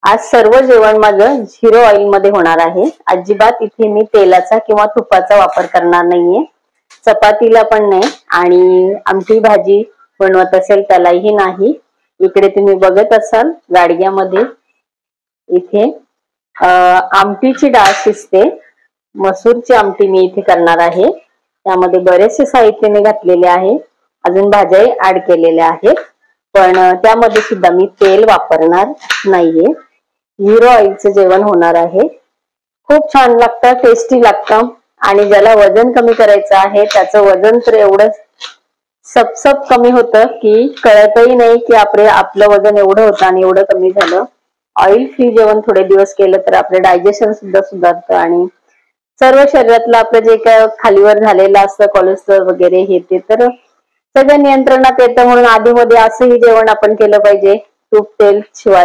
आज सर्व जेवण माझं 0 ऑइल मध्ये होणार आहे। अजिबात इथे मी तेलाचा किंवा तुपाचा वापर करणार नाहीये, चपातीला पण नाही आणि आमटी भाजी बनवत असेल त्यालाही नाही। इकडे तुम्ही बघत असाल गाडग्यामध्ये इथे आमटीची डाळ शिजते, मसूरची आमटी मी इथे करणार आहे। त्यामध्ये बरेचसे साहित्य मी घातलेले आहे, अजून भाज्याही ऍड केलेल्या आहेत, पण त्यामध्ये सुद्धा मी तेल वापरणार नाहीये। 0 ऑइलचं जेवण होणार आहे। खूप छान लागतं, टेस्टी लागतं आणि ज्याला वजन कमी करायचं आहे त्याचं वजन तर एवढं सपसप कमी होतं की कळतही नाही की आपलं वजन एवढं होतं आणि एवढं कमी झालं। ऑइल फ्री जेवण थोडे दिवस केलं तर आपलं डायजेशन सुद्धा सुधारतं आणि सर्व शरीरातलं आपलं जे काय खालीवर झालेलं असतं कोलेस्ट्रॉल वगैरे हे ते तर सगळं नियंत्रणात येतं। म्हणून आधीमध्ये असंही जेवण आपण केलं पाहिजे, तूप तेल शिवाय।